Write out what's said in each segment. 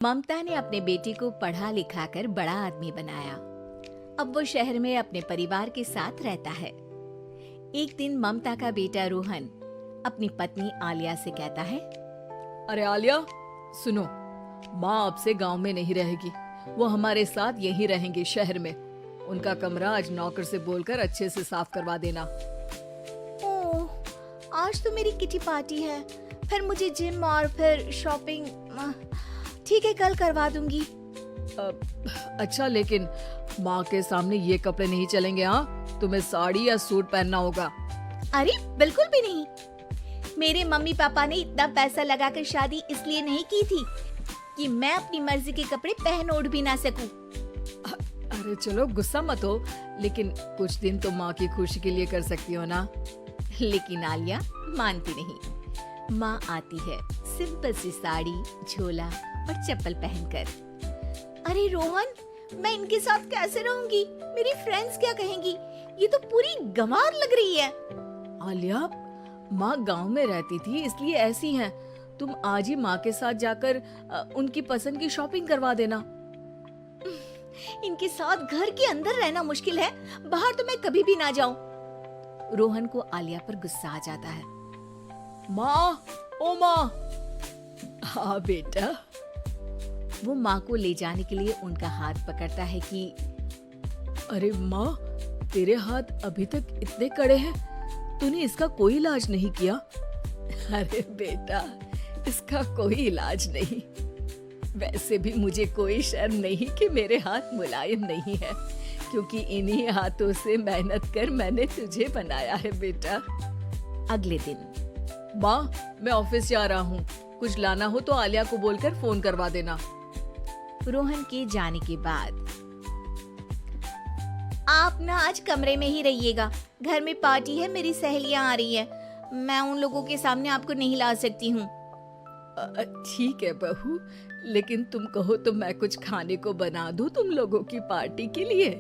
ममता ने अपने बेटे को पढ़ा लिखा कर बड़ा आदमी बनाया। अब वो शहर में अपने परिवार के साथ रहता है। एक दिन ममता का बेटा रोहन अपनी पत्नी आलिया से कहता है, अरे आलिया, सुनो, माँ अब से गांव में नहीं रहेगी, वो हमारे साथ यहीं रहेंगे शहर में। उनका कमरा आज नौकर से बोलकर अच्छे से साफ करवा देना। ओह, आज तो मेरी किटी पार्टी है, फिर मुझे जिम और फिर शॉपिंग। ठीक है, कल करवा दूंगी। अच्छा, लेकिन माँ के सामने ये कपड़े नहीं चलेंगे। हाँ, तुम्हें साड़ी या सूट पहनना होगा। अरे बिल्कुल भी नहीं। मेरे मम्मी पापा ने इतना पैसा लगाकर शादी इसलिए नहीं की थी कि मैं अपनी मर्जी के कपड़े पहन ओढ़ भी ना सकूं। अरे चलो, गुस्सा मत हो, लेकिन कुछ दिन तो माँ की खुशी के लिए कर सकती हो ना। लेकिन आलिया मानती नहीं। माँ आती है सिंपल सी साड़ी, झोला और चप्पल पहनकर। अरे रोहन, मैं इनके साथ कैसे रहूंगी? मेरी फ्रेंड्स क्या कहेंगी? ये तो पूरी गंवार लग रही है। आलिया, माँ गांव में रहती थी इसलिए ऐसी हैं। तुम आज ही माँ के साथ जाकर उनकी पसंद की शॉपिंग करवा देना। इनके साथ घर के अंदर रहना मुश्किल है, बाहर तो मैं कभी भी ना जाऊं। रोहन को आलिया पर गुस्सा आ जाता है। माँ, ओ माँ। हाँ बेटा। वो माँ को ले जाने के लिए उनका हाथ पकड़ता है कि अरे माँ, तेरे हाथ अभी तक इतने कड़े हैं, तूने इसका कोई इलाज नहीं किया? अरे बेटा, इसका कोई इलाज नहीं। वैसे भी मुझे कोई शर्म नहीं कि मेरे हाथ मुलायम नहीं है, क्योंकि इन्हीं हाथों से मेहनत कर मैंने तुझे बनाया है बेटा। अगले दिन, माँ, मैं ऑफिस जा रहा हूँ, कुछ लाना हो तो आलिया को बोलकर फोन करवा देना। रोहन के जाने के बाद, आप ना आज कमरे में ही रहिएगा, घर में पार्टी है, मेरी सहेलियां आ रही है, मैं उन लोगों के सामने आपको नहीं ला सकती हूँ। ठीक है बहू, लेकिन तुम कहो तो मैं कुछ खाने को बना दूं तुम लोगों की पार्टी के लिए।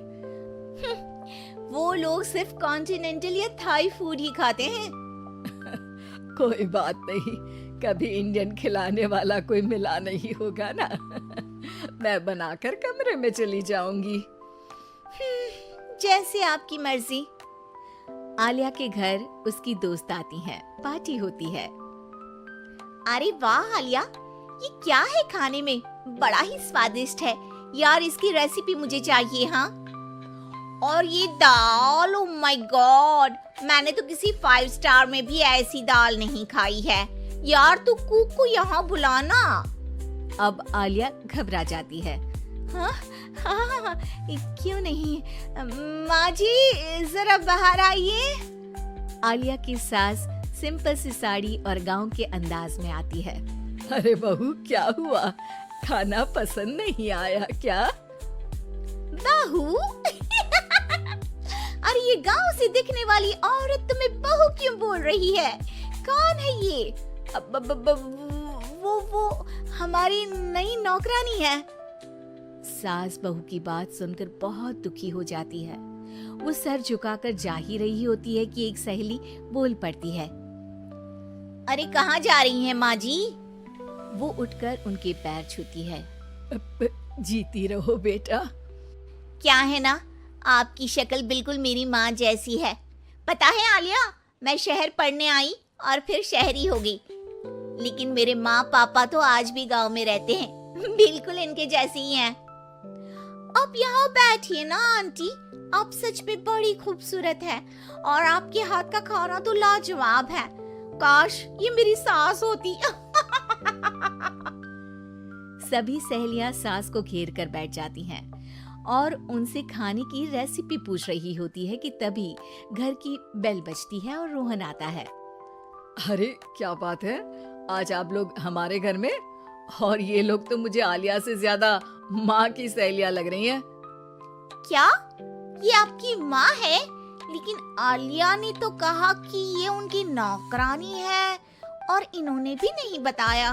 वो लोग सिर्फ कॉन्टिनेंटल या थाई फूड ही खाते हैं। कोई बात नहीं, कभी इंडियन खिलाने वाला कोई मिला नहीं होगा ना। मैं बनाकर कमरे में चली जाऊंगी। जैसे आपकी मर्जी। आलिया के घर उसकी दोस्त आती है, पार्टी होती है। अरे वाह आलिया, ये क्या है खाने में? बड़ा ही स्वादिष्ट है यार, इसकी रेसिपी मुझे चाहिए। हाँ, और ये दाल, ओ माय गॉड, मैंने तो किसी 5 स्टार में भी ऐसी दाल नहीं खाई है यार। तू कुक को यहाँ बुलाना। अब आलिया घबरा जाती है। हाँ, हाँ, क्यों नहीं? माँ जी, जरा बाहर आइए। आलिया की सास सिंपल सी साड़ी और गांव के अंदाज में आती है। अरे बहू, क्या हुआ? खाना पसंद नहीं आया क्या? बहू? अरे ये गांव से दिखने वाली औरत तुम्हें बहू क्यों बोल रही है? कौन है ये? वो हमारी नई नौकरानी है। सास बहू की बात सुनकर बहुत दुखी हो जाती है। वो सर झुकाकर जा ही रही होती है कि एक सहेली बोल पड़ती है। अरे कहाँ जा रही हैं माँ जी? वो उठकर उनके पैर छूती है। जीती रहो बेटा। क्या है ना, आपकी शक्ल बिल्कुल मेरी माँ जैसी है। पता है आलिया, मैं शहर पढ़ने आई और फिर शहरी हो गई, लेकिन मेरे माँ पापा तो आज भी गांव में रहते हैं, बिल्कुल इनके जैसे ही हैं। आप यहाँ बैठिए ना आंटी, आप सच में बड़ी खूबसूरत है और आपके हाथ का खाना तो लाजवाब है। काश ये मेरी सास होती। सभी सहेलियां सास को घेर कर बैठ जाती हैं और उनसे खाने की रेसिपी पूछ रही होती है कि तभी घर की बेल बजती है और रोहन आता है। अरे क्या बात है, आज आप लोग हमारे घर में? और ये लोग तो मुझे आलिया से ज्यादा माँ की सहेलियां लग रही हैं। क्या ये आपकी माँ है? लेकिन आलिया ने तो कहा कि ये उनकी नौकरानी है और इन्होंने भी नहीं बताया।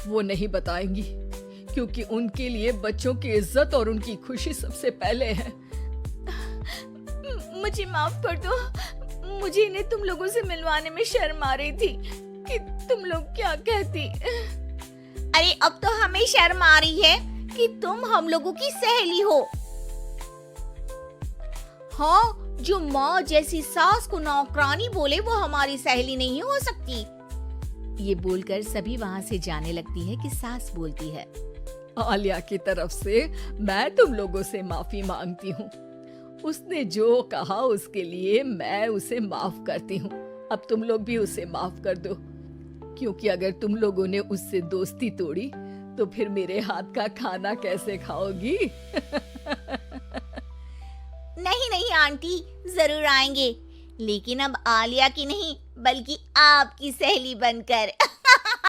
वो नहीं बताएंगी, क्योंकि उनके लिए बच्चों की इज्जत और उनकी खुशी सबसे पहले है। मुझे माफ कर दो, मुझे इन्हें तुम लोगों से मिलवाने में शर्म आ रही थी कि तुम लोग क्या कहती। अरे अब तो हमें शर्म आ रही है कि तुम हम लोगों की सहेली हो। हाँ, जो माँ जैसी सास को नौकरानी बोले वो हमारी सहेली नहीं हो सकती। ये बोलकर सभी वहाँ से जाने लगती है कि सास बोलती है, आलिया की तरफ से मैं तुम लोगों से माफी मांगती हूँ। उसने जो कहा उसके लिए मैं उसे माफ करती हूँ। अब तुम लोग भी उसे माफ कर दो, क्योंकि अगर तुम लोगों ने उससे दोस्ती तोड़ी तो फिर मेरे हाथ का खाना कैसे खाओगी? नहीं नहीं आंटी, जरूर आएंगे, लेकिन अब आलिया की नहीं बल्कि आपकी सहेली बनकर।